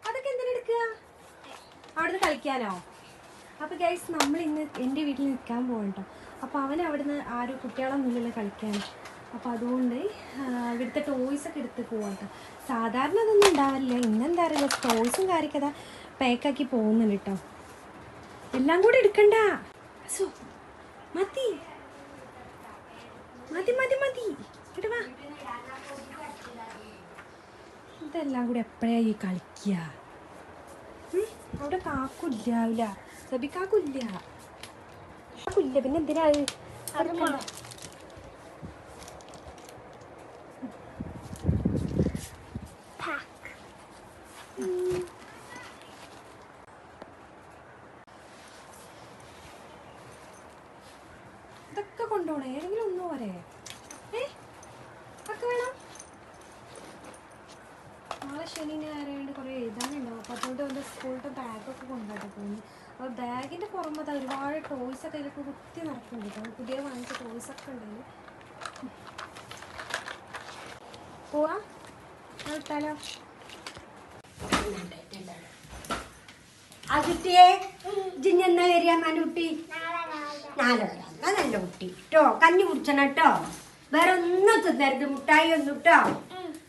അതൊക്കെ എന്തിനാ എടുക്കുക? അവിടുന്ന് കളിക്കാനോ? അപ്പൊ ഗൈസ് നമ്മൾ ഇന്ന് എൻ്റെ വീട്ടിൽ നിൽക്കാൻ പോകട്ടോ. അപ്പോൾ അവൻ അവിടുന്ന് ആരും കുട്ടികളൊന്നുമില്ലല്ലോ കളിക്കാൻ. അപ്പോൾ അതുകൊണ്ട് ഇവിടുത്തെ ടോയ്സൊക്കെ എടുത്ത് പോകട്ടോ. സാധാരണ അതൊന്നും ഉണ്ടാവില്ല. ഇന്നെന്താ അറിയില്ല, ടോയ്സും കാര്യമൊക്കെ പാക്കാക്കി പോകുന്നുണ്ട് കേട്ടോ. എല്ലാം കൂടി എടുക്കണ്ട. മതി മതി മതി മതി ഇടുവാ. ഇതെല്ലാം കൂടി എപ്പോഴാ ഈ കളിക്കുക? അവിടെ കാക്കില്ല, സബിക്കാക്കില്ല. കാക്കില്ല, പിന്നെ എന്തിനാ? ഇതൊക്കെ കൊണ്ടുപോണേ, ഏതെങ്കിലും ഒന്നു പോരെ? ഒക്കെ വേണം. നാളെ ശനി ഞായറായതുകൊണ്ട് കുറേ എഴുതാനുണ്ടാവും. അപ്പോൾ അതുകൊണ്ട് വന്ന് സ്കൂളിൻ്റെ ബാഗൊക്കെ കൊണ്ടുപോയിട്ട് പോകുന്നു. അപ്പോൾ ബാഗിൻ്റെ പുറമെ ഒരുപാട് ടോയ്സൊക്കെ ഇതിലൊക്കെ കുത്തി നടക്കുന്നുണ്ട് കേട്ടോ. പുതിയ വാങ്ങിച്ച ടോയ്സൊക്കെ ഉണ്ടെങ്കിൽ പോവാ വിട്ടാലോ? ആ കുട്ടിയെ ജിഞ്ഞെന്നാ വരിക? മനുട്ടി നാളെ വരാം. നല്ല കുട്ടി കേട്ടോ. കഞ്ഞി കുടിച്ചണം കേട്ടോ. വേറെ ഒന്നും തിന്നരുത്, മുട്ടായി ഒന്നും കേട്ടോ.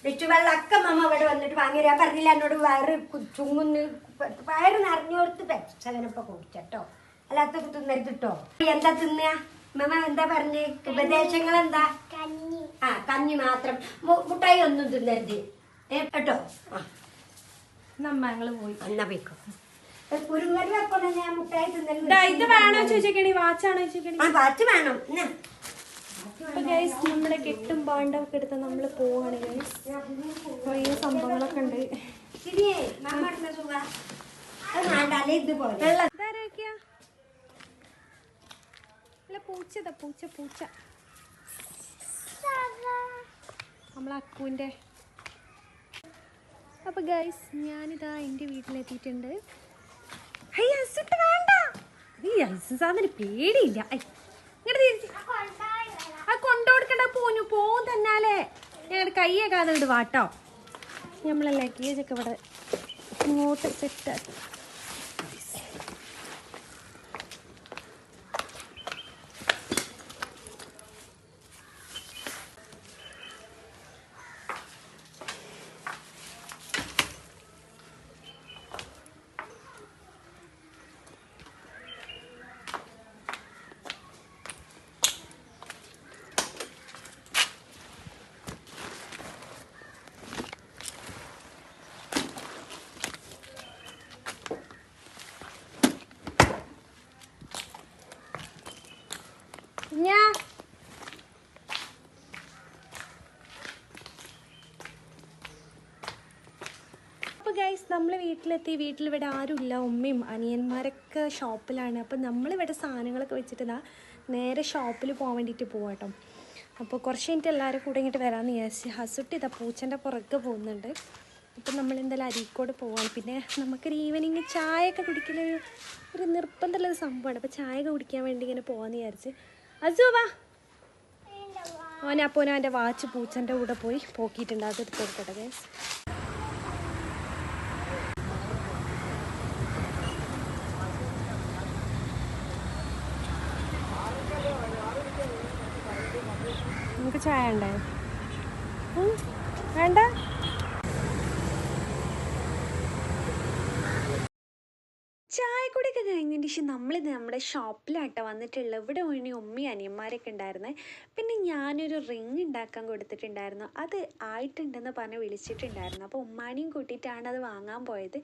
വെച്ചു വെള്ളമൊക്കെ മമ്മ ഇവിടെ വന്നിട്ട് വാങ്ങി. ഞാൻ പറഞ്ഞില്ല എന്നോട് വയറ് ചുങ്ങുന്ന്, വയറ് നിറഞ്ഞോർത്ത് പെച്ചതിനൊക്കെ കുടിച്ചോ. അല്ലാത്തൊക്കെ തിന്നരുത് കേട്ടോ. എന്താ തിന്നുക? മമ്മ എന്താ പറഞ്ഞേ? ഉപദേശങ്ങൾ എന്താ? ആ കഞ്ഞി മാത്രം, മുട്ടായി ഒന്നും തിന്നരുത് കേട്ടോ. ഞങ്ങള് പോയി എന്നാ പോയിക്കോ. കുരുങ്ങൽ വെക്കണോ? ഞാൻ മുട്ടായി തിന്നരുത്. ഇത് വേണോ ചോദിച്ചേക്കണി? വാച്ചാണോ ചോദിച്ചേക്കണി? ആ വാച്ച് വേണം. അപ്പൊ ഗൈസ് നമ്മുടെ കെട്ടും പാണ്ടൊക്കെ എടുത്ത് നമ്മള് പോവാണ് ഗൈസ്. കുറേ സംഭവങ്ങളൊക്കെ ഉണ്ട്. പൂച്ചതാ, പൂച്ച പൂച്ച നമ്മളെ അക്കുവിന്റെ. അപ്പൊ ഗൈസ് ഞാനിതാ എൻ്റെ വീട്ടിലെത്തിയിട്ടുണ്ട്. വേണ്ട, ഈ ഐസ് സാധനം പേടിയില്ല. ഇങ്ങോട്ട് അത് കൊണ്ടുകൊടുക്കണ്ട, പോവും തന്നാലേ. ഞങ്ങളുടെ കൈയൊക്കെ അത് ഇട് വാട്ടോ. നമ്മളെ ലഗേജൊക്കെ ഇവിടെ ഇങ്ങോട്ട് സെറ്റാക്കി. അപ്പോൾ ഗൈസ് നമ്മൾ വീട്ടിലെത്തി. വീട്ടിലിവിടെ ആരുമില്ല, ഉമ്മയും അനിയന്മാരൊക്കെ ഷോപ്പിലാണ്. അപ്പോൾ നമ്മളിവിടെ സാധനങ്ങളൊക്കെ വെച്ചിട്ട് നേരെ ഷോപ്പിൽ പോകാൻ വേണ്ടിയിട്ട് പോകാം കേട്ടോ. അപ്പോൾ കുറച്ച് കഴിഞ്ഞിട്ട് എല്ലാവരും കൂടെ ഇങ്ങോട്ട് വരാമെന്ന് വിചാരിച്ച്. ഹസുട്ടി ഇതാ പൂച്ചൻ്റെ പുറകെ പോകുന്നുണ്ട്. അപ്പോൾ നമ്മളെന്തായാലും അരീക്കോട് പോവാണ്. പിന്നെ നമുക്കൊരു ഈവനിങ് ചായയൊക്കെ കുടിക്കലൊരു നിർബന്ധമുള്ളൊരു സംഭവമാണ്. അപ്പോൾ ചായയൊക്കെ കുടിക്കാൻ വേണ്ടി ഇങ്ങനെ പോകാമെന്ന് വിചാരിച്ച്. അസു വാ. അപ്പോൾ അവൻ്റെ വാച്ച് പൂച്ചൻ്റെ കൂടെ പോയി പോക്കിയിട്ടുണ്ട്. അത് എടുത്ത് കൊടുക്കട്ടെ ഗൈസ്. നമുക്ക് ചായ ഉണ്ടേ? വേണ്ട. ചായക്കൂടിയൊക്കെ കഴിഞ്ഞതിന് ശേഷം നമ്മളിത് നമ്മുടെ ഷോപ്പിലാട്ടോ വന്നിട്ടുള്ളത്. ഇവിടെ വേണി ഉമ്മയും അനിയന്മാരൊക്കെ ഉണ്ടായിരുന്നേ. പിന്നെ ഞാനൊരു റിങ് ഉണ്ടാക്കാൻ കൊടുത്തിട്ടുണ്ടായിരുന്നു. അത് ആയിട്ടുണ്ടെന്ന് പറഞ്ഞ് വിളിച്ചിട്ടുണ്ടായിരുന്നു. അപ്പോൾ ഉമ്മാനെയും കൂട്ടിയിട്ടാണ് അത് വാങ്ങാൻ പോയത്.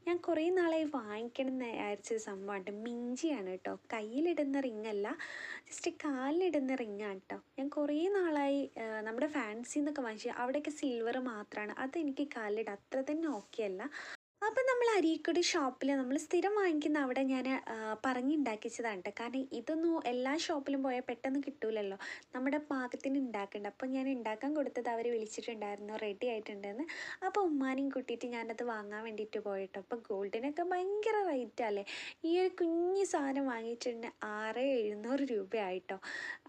ഞാൻ കുറേ നാളായി വാങ്ങിക്കണം എന്ന് വിചാരിച്ചൊരു സംഭവമാണ്. മിഞ്ചിയാണ് കേട്ടോ. കയ്യിലിടുന്ന റിങ്ങല്ല, ജസ്റ്റ് കാലിലിടുന്ന റിങ്ങാണ് കേട്ടോ. ഞാൻ കുറേ നാളായി നമ്മുടെ ഫാൻസിന്നൊക്കെ വാങ്ങിച്ചു. അവിടെയൊക്കെ സിൽവർ മാത്രമാണ്. അതെനിക്ക് കാലിലിടാം അത്ര തന്നെ ഓക്കെ അല്ല. അപ്പം നമ്മൾ അരീക്കോട് ഷോപ്പിൽ നമ്മൾ സ്ഥിരം വാങ്ങിക്കുന്ന അവിടെ ഞാൻ പറഞ്ഞുണ്ടാക്കിച്ചതാണ് കേട്ടോ. കാരണം ഇതൊന്നും എല്ലാ ഷോപ്പിലും പോയാൽ പെട്ടെന്ന് കിട്ടൂലല്ലോ, നമ്മുടെ പാകത്തിന് ഉണ്ടാക്കണ്ട. അപ്പം ഞാൻ ഉണ്ടാക്കാൻ കൊടുത്തത് അവർ വിളിച്ചിട്ടുണ്ടായിരുന്നു റെഡി ആയിട്ടുണ്ടെന്ന്. അപ്പോൾ ഉമ്മാനെയും കൂട്ടിയിട്ട് ഞാനത് വാങ്ങാൻ വേണ്ടിയിട്ട് പോയിട്ടോ. അപ്പോൾ ഗോൾഡിനൊക്കെ ഭയങ്കര റേറ്റല്ലേ. ഈ ഒരു കുഞ്ഞു സാധനം വാങ്ങിയിട്ടുണ്ട് 6700 രൂപയായിട്ടോ.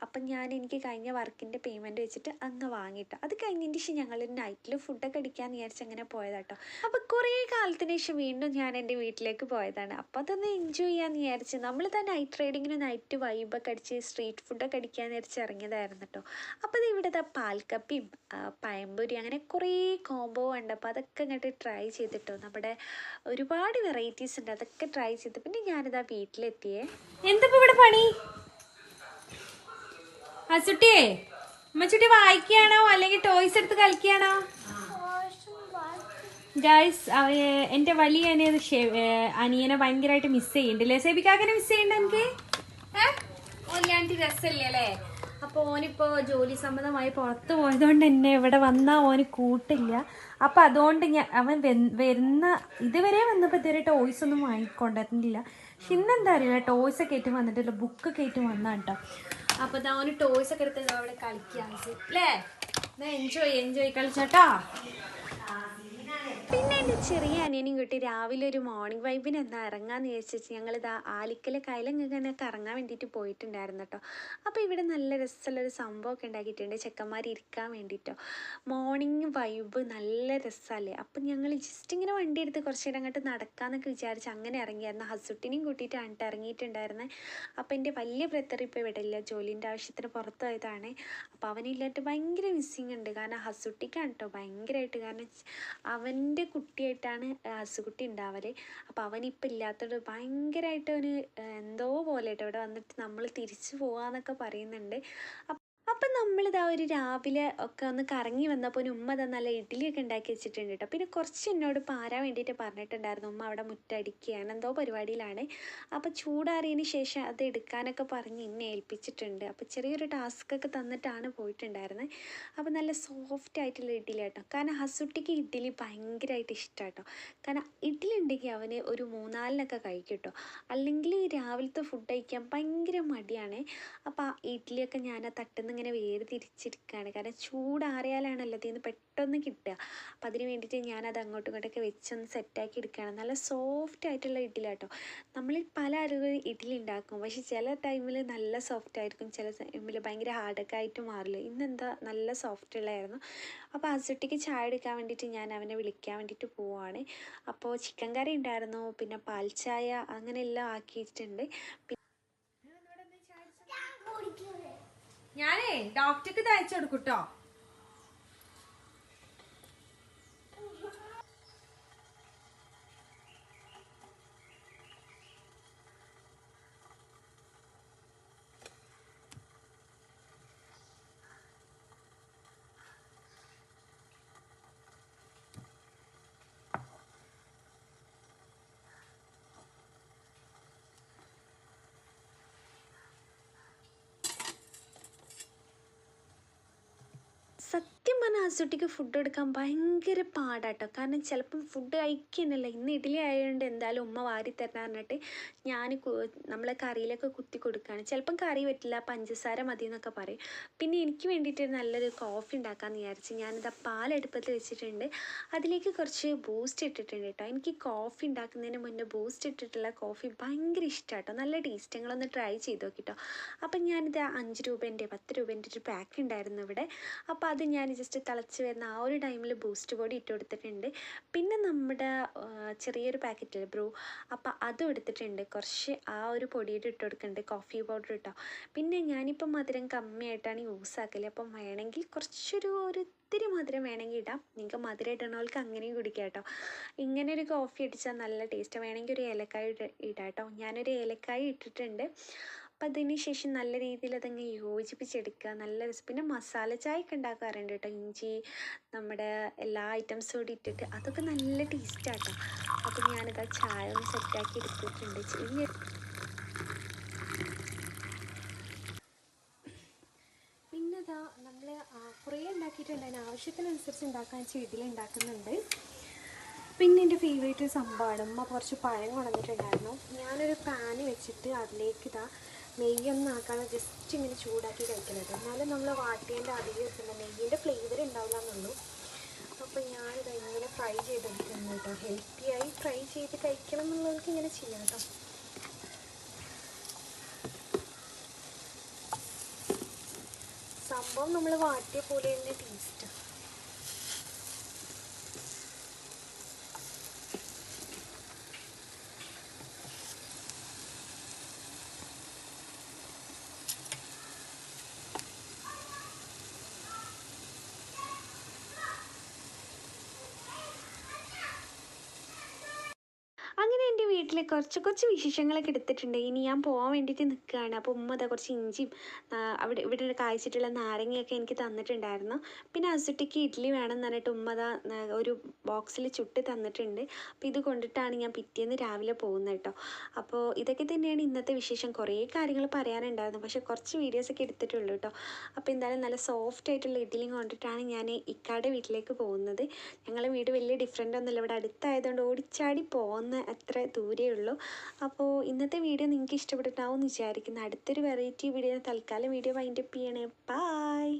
അപ്പം എനിക്ക് കഴിഞ്ഞ വർക്കിൻ്റെ പേയ്മെൻറ്റ് വെച്ചിട്ട് അങ്ങ് വാങ്ങിയിട്ടോ. അത് കഴിഞ്ഞതിന് ശേഷം ഞങ്ങൾ നൈറ്റിൽ ഫുഡൊക്കെ അടിക്കാമെന്ന് വിചാരിച്ച് അങ്ങനെ പോയതാട്ടോ. അപ്പോൾ കുറേ കാലത്തിന് ശേഷം വീണ്ടും ഞാൻ എൻ്റെ വീട്ടിലേക്ക് പോയതാണ്. അപ്പോൾ അതൊന്ന് എൻജോയ് ചെയ്യാമെന്ന് വിചാരിച്ച് നമ്മൾ തന്നെ നൈറ്റ് റൈഡിങ്ങിന് നൈറ്റ് വൈബൊക്കെ അടിച്ച് സ്ട്രീറ്റ് ഫുഡൊക്കെ അടിക്കാമെന്ന് വിചാരിച്ച് ഇറങ്ങിയതായിരുന്നു കേട്ടോ. അപ്പോൾ അത് ഇവിടെ പാൽക്കപ്പിയും പഴംപൊരി അങ്ങനെ കുറേ കോംബോ ഉണ്ട്. അപ്പോൾ അതൊക്കെ ഇങ്ങോട്ട് ട്രൈ ചെയ്തിട്ടോ. നമ്മുടെ ഒരുപാട് വെറൈറ്റീസ് ഉണ്ട്, അതൊക്കെ ട്രൈ ചെയ്ത് പിന്നെ ഞാനിതാ വീട്ടിലെത്തിയേ. എന്താ ഇവിടെ പണി? അസുട്ടിയെ, അമ്മച്ചുട്ടി വായിക്കുകയാണോ അല്ലെങ്കിൽ ടോയ്സ് എടുത്ത് കളിക്കുകയാണോ? ഗൈസ്, എൻ്റെ വലിയ അനിയനെ ഭയങ്കരമായിട്ട് മിസ് ചെയ്യുന്നുണ്ടല്ലേ? സേബിക്കാക്കനെ മിസ് ചെയ്യണ്ട എനിക്ക്? ഓല്ലാണ്ട് രസമില്ലേ അല്ലേ? അപ്പോൾ ഓനിപ്പോൾ ജോലി സംബന്ധമായി പുറത്ത് പോയതുകൊണ്ട് തന്നെ ഇവിടെ വന്നാൽ ഓന് കൂട്ടില്ല. അപ്പം അതുകൊണ്ട് അവൻ ഇതുവരെ വന്നപ്പോൾ ഇതുവരെ ടോയ്സ് ഒന്നും വാങ്ങിക്കൊണ്ടിരുന്നില്ല. പക്ഷെ ഇന്നെന്താ അറിയില്ല, ടോയ്സൊക്കെ ആയിട്ട് വന്നിട്ടില്ല, ബുക്കൊക്കെ ആയിട്ട് വന്നാണ് കേട്ടോ. അപ്പോൾ ഇതാ ഓന് ടോയ്സൊക്കെ എടുത്ത് അവിടെ കളിക്കുകയാണ് അല്ലേ? എൻജോയ് കളിച്ചോട്ടോ. പിന്നെ എൻ്റെ ചെറിയ അനിയനും കൂട്ടി രാവിലെ ഒരു മോർണിംഗ് വൈബിന് എന്താ ഇറങ്ങാമെന്ന് വിചാരിച്ചു ഞങ്ങളിതാ ആലിക്കലെ കയ്യിലങ്ങനെ കറങ്ങാൻ വേണ്ടിയിട്ട് പോയിട്ടുണ്ടായിരുന്നു കേട്ടോ. അപ്പോൾ ഇവിടെ നല്ല രസമുള്ളൊരു സംഭവമൊക്കെ ഉണ്ടാക്കിയിട്ടുണ്ട് ചെക്കന്മാർ ഇരിക്കാൻ വേണ്ടിയിട്ടോ. മോർണിംഗ് വൈബ് നല്ല രസമല്ലേ. അപ്പം ഞങ്ങൾ ജസ്റ്റ് ഇങ്ങനെ വണ്ടി എടുത്ത് കുറച്ച് നേരം അങ്ങോട്ട് നടക്കാമെന്നൊക്കെ വിചാരിച്ച് അങ്ങനെ ഇറങ്ങിയായിരുന്നു. ഹസുട്ടിനെയും കൂട്ടിയിട്ടാണ് ഇറങ്ങിയിട്ടുണ്ടായിരുന്നത്. അപ്പോൾ എൻ്റെ വലിയ ബ്രദർ ഇപ്പോൾ ഇവിടെ ഇല്ല, ജോലിൻ്റെ ആവശ്യത്തിന് പുറത്ത് പോയതാണ്. അപ്പോൾ അവനില്ലാട്ട് ഭയങ്കര മിസ്സിങ് ഉണ്ട്. കാരണം ഹസുട്ടിക്കാണ് കേട്ടോ ഭയങ്കരമായിട്ട്. കാരണം അവൻ്റെ കുട്ടിയായിട്ടാണ് ഹസുകുട്ടി ഉണ്ടാവല്. അപ്പോൾ അവനിപ്പോൾ ഇല്ലാത്തത് ഭയങ്കരമായിട്ട് അവന് എന്തോ പോലെ കേട്ടോ. ഇവിടെ വന്നിട്ട് നമ്മൾ തിരിച്ചു പോകാമെന്നൊക്കെ പറയുന്നുണ്ട്. അപ്പം നമ്മളിതാ ഒരു രാവിലെ ഒക്കെ ഒന്ന് കറങ്ങി വന്നപ്പോൾ ഉമ്മ നല്ല ഇഡ്ഡലിയൊക്കെ ഉണ്ടാക്കി വെച്ചിട്ടുണ്ട് കേട്ടോ. പിന്നെ കുറച്ച് എന്നോട് പാരാൻ വേണ്ടിയിട്ട് പറഞ്ഞിട്ടുണ്ടായിരുന്നു. ഉമ്മ അവിടെ മുറ്റടിക്കുകയാണ്, എന്തോ പരിപാടിയിലാണ്. അപ്പോൾ ചൂടാറിയതിന് ശേഷം അത് എടുക്കാനൊക്കെ പറഞ്ഞ് എന്നെ ഏൽപ്പിച്ചിട്ടുണ്ട്. അപ്പോൾ ചെറിയൊരു ടാസ്ക്കൊക്കെ തന്നിട്ടാണ് പോയിട്ടുണ്ടായിരുന്നത്. അപ്പോൾ നല്ല സോഫ്റ്റ് ആയിട്ടുള്ള ഇഡ്ഡലി കേട്ടോ. കാരണം ഹസുട്ടിക്ക് ഇഡ്ഡലി ഭയങ്കരമായിട്ട് ഇഷ്ടമാണ് കേട്ടോ. കാരണം ഇഡ്ഡലി ഉണ്ടെങ്കിൽ അവന് ഒരു 3-4 കഴിക്കും കേട്ടോ. അല്ലെങ്കിൽ രാവിലത്തെ ഫുഡ് കഴിക്കാൻ ഭയങ്കര മടിയാണ്. അപ്പോൾ ആ ഇഡ്ഡലിയൊക്കെ ഞാൻ ആ തട്ടുന്ന ഇങ്ങനെ വേർതിരിച്ചെടുക്കുകയാണ്. കാരണം ചൂടാറിയാലാണല്ലോ അതിൽ നിന്ന് പെട്ടെന്ന് കിട്ടുക. അപ്പം അതിന് വേണ്ടിയിട്ട് ഞാനത് അങ്ങോട്ടും ഇങ്ങോട്ടൊക്കെ വെച്ചൊന്ന് സെറ്റാക്കി എടുക്കുകയാണ്. നല്ല സോഫ്റ്റ് ആയിട്ടുള്ള ഇഡ്ഡലി കേട്ടോ. നമ്മളിൽ പല ആളുകളും ഇഡ്ഡലി ഉണ്ടാക്കും, പക്ഷേ ചില ടൈമിൽ നല്ല സോഫ്റ്റ് ആയിരിക്കും, ചില ടൈമിൽ ഭയങ്കര ഹാർഡൊക്കെ ആയിട്ട് മാറില്ല. ഇന്നെന്താ നല്ല സോഫ്റ്റ് ഉള്ളതായിരുന്നു. അപ്പോൾ അസുട്ടിക്ക് ചായ എടുക്കാൻ വേണ്ടിയിട്ട് ഞാൻ അവനെ വിളിക്കാൻ വേണ്ടിയിട്ട് പോവുകയാണ്. അപ്പോൾ ചിക്കൻ കറി ഉണ്ടായിരുന്നു, പിന്നെ പാൽ ചായ അങ്ങനെ എല്ലാം ആക്കിയിട്ടുണ്ട്. ഞാനേ ഡോക്ടർക്ക് ഇത് അയച്ചു കൊടുക്കൂട്ടോ. സത്യം പറഞ്ഞാൽ അസുട്ടിക്ക് ഫുഡ് കൊടുക്കാൻ ഭയങ്കര പാടാട്ടോ. കാരണം ചിലപ്പം ഫുഡ് കഴിക്കുന്നില്ല. ഇന്ന് ഇഡ്ഡലി ആയതുകൊണ്ട് എന്തായാലും ഉമ്മ വാരി തരണം പറഞ്ഞിട്ട് ഞാൻ നമ്മളെ കറിയിലൊക്കെ കുത്തി കൊടുക്കുകയാണ്. ചിലപ്പം കറി പറ്റില്ല, പഞ്ചസാര മതി എന്നൊക്കെ പറയും. പിന്നെ എനിക്ക് വേണ്ടിയിട്ട് നല്ലൊരു കോഫി ഉണ്ടാക്കാമെന്ന് വിചാരിച്ച് ഞാനിതാ പാലെടുപ്പത്ത് വെച്ചിട്ടുണ്ട്. അതിലേക്ക് കുറച്ച് ബൂസ്റ്റ് ഇട്ടിട്ടുണ്ട് കേട്ടോ. എനിക്ക് കോഫി ഉണ്ടാക്കുന്നതിന് മുന്നേ ബൂസ്റ്റ് ഇട്ടിട്ടുള്ള കോഫി ഭയങ്കര ഇഷ്ടമാണ് കേട്ടോ. നല്ല ടേസ്റ്റ്, ഞങ്ങളൊന്ന് ട്രൈ ചെയ്ത് നോക്കിട്ടോ. അപ്പം ഞാനിത് 5 രൂപേൻ്റെ 10 രൂപേൻ്റെ ഒരു പാക്ക് ഉണ്ടായിരുന്നു ഇവിടെ. അപ്പോൾ അത് ഞാൻ ജസ്റ്റ് തിളച്ച് വരുന്ന ആ ഒരു ടൈമിൽ ബൂസ്റ്റ് പൊടി ഇട്ട് കൊടുത്തിട്ടുണ്ട്. പിന്നെ നമ്മുടെ ചെറിയൊരു പാക്കറ്റിൽ ബ്രൂ, അപ്പോൾ അതും എടുത്തിട്ടുണ്ട്. കുറച്ച് ആ ഒരു പൊടിയിട്ട് ഇട്ട് കൊടുക്കുന്നുണ്ട്, കോഫി പൗഡർ ഇട്ടോ. പിന്നെ ഞാനിപ്പം മധുരം കമ്മിയായിട്ടാണ് യൂസ് ആക്കല്. അപ്പം വേണമെങ്കിൽ കുറച്ചൊരു ഇത്തിരി മധുരം വേണമെങ്കിൽ ഇടാം. നിങ്ങൾക്ക് മധുരം ഇടണവർക്ക് അങ്ങനെയും കുടിക്കാം കേട്ടോ. ഇങ്ങനെ ഒരു കോഫി അടിച്ചാൽ നല്ല ടേസ്റ്റ്. വേണമെങ്കിൽ ഒരു ഏലക്കായ ഇടാം കേട്ടോ. ഞാനൊരു ഏലക്കായ ഇട്ടിട്ടുണ്ട്. അപ്പം അതിന് ശേഷം നല്ല രീതിയിൽ അതങ്ങ് യോജിപ്പിച്ചെടുക്കുക. നല്ല രസം. പിന്നെ മസാല ചായ ഒക്കെ ഉണ്ടാക്കാറുണ്ട് കേട്ടോ. ഇഞ്ചി, നമ്മുടെ എല്ലാ ഐറ്റംസും കൂടി ഇട്ടിട്ട് അതൊക്കെ നല്ല ടേസ്റ്റാട്ടോ. അപ്പം ഞാനിതാ ചായ ഒന്ന് സെറ്റാക്കി എടുത്തിട്ടുണ്ട്. പിന്നെ ഇതാ നമ്മൾ കുറേ ഉണ്ടാക്കിയിട്ടുണ്ട്. അതിന് ആവശ്യത്തിനനുസരിച്ച് ഉണ്ടാക്കാൻ ചെടിയിൽ ഉണ്ടാക്കുന്നുണ്ട്. പിന്നെ എൻ്റെ ഫേവറേറ്റ് സംഭവമാണ് ഉമ്മ കുറച്ച് പഴം കൊണ്ടുവന്നിട്ടുണ്ടായിരുന്നു. ഞാനൊരു പാന് വെച്ചിട്ട് അതിലേക്ക് ഇതാ നെയ്യൊന്നും ആക്കാതെ ജസ്റ്റ് ഇങ്ങനെ ചൂടാക്കി കഴിക്കുന്നത്. എന്നാലും നമ്മൾ വാട്ടിയതിൻ്റെ അധികം എത്തുന്ന നെയ്യിൻ്റെ ഫ്ലേവർ ഉണ്ടാവില്ല എന്നുള്ളൂ. അപ്പോൾ ഞാനിത് ഇങ്ങനെ ഫ്രൈ ചെയ്തെടുക്കുന്നു കേട്ടോ. ഹെൽത്തിയായി ഫ്രൈ ചെയ്ത് കഴിക്കണം എന്നുള്ളവർക്ക് ഇങ്ങനെ ചെയ്യാം കേട്ടോ. സംഭവം നമ്മൾ വാട്ടിയ പോലെ തന്നെ ടേസ്റ്റ്. അങ്ങനെ എൻ്റെ വീട്ടിൽ കുറച്ച് വിശേഷങ്ങളൊക്കെ എടുത്തിട്ടുണ്ട്. ഇനി ഞാൻ പോകാൻ വേണ്ടിയിട്ട് നിൽക്കുകയാണ്. അപ്പോൾ ഉമ്മ അതാ കുറച്ച് ഇഞ്ചിയും ഇവിടെ കായ്ച്ചിട്ടുള്ള നാരങ്ങയൊക്കെ എനിക്ക് തന്നിട്ടുണ്ടായിരുന്നു. പിന്നെ അസുട്ടിക്ക് ഇഡ്ഡലി വേണമെന്ന് പറഞ്ഞിട്ട് ഉമ്മ അതാ ഒരു ബോക്സിൽ ചുട്ട് തന്നിട്ടുണ്ട്. അപ്പോൾ ഇത് കൊണ്ടിട്ടാണ് ഞാൻ പിറ്റേന്ന് രാവിലെ പോകുന്നത് കേട്ടോ. അപ്പോൾ ഇതൊക്കെ തന്നെയാണ് ഇന്നത്തെ വിശേഷം. കുറേ കാര്യങ്ങൾ പറയാനുണ്ടായിരുന്നു, പക്ഷേ കുറച്ച് വീഡിയോസൊക്കെ എടുത്തിട്ടുള്ളൂ കേട്ടോ. അപ്പോൾ എന്തായാലും നല്ല സോഫ്റ്റ് ആയിട്ടുള്ള ഇഡ്ഡലിയും കൊണ്ടിട്ടാണ് ഞാൻ ഇക്കാടെ വീട്ടിലേക്ക് പോകുന്നത്. ഞങ്ങളുടെ വീട് വലിയ ഡിഫറെൻ്റ് ഒന്നുമില്ല, ഇവിടെ അടുത്തായതുകൊണ്ട് ഓടിച്ചാടി പോകുന്ന അത്ര ദൂരേ ഉള്ളൂ. അപ്പോൾ ഇന്നത്തെ വീഡിയോ നിങ്ങൾക്ക് ഇഷ്ടപ്പെട്ടിട്ടാവും എന്ന് വിചാരിക്കുന്നു. അടുത്തൊരു വെറൈറ്റി വീഡിയോ തൽക്കാലം വീഡിയോ വൈൻഡപ്പ് ചെയ്യണേ. ബൈ.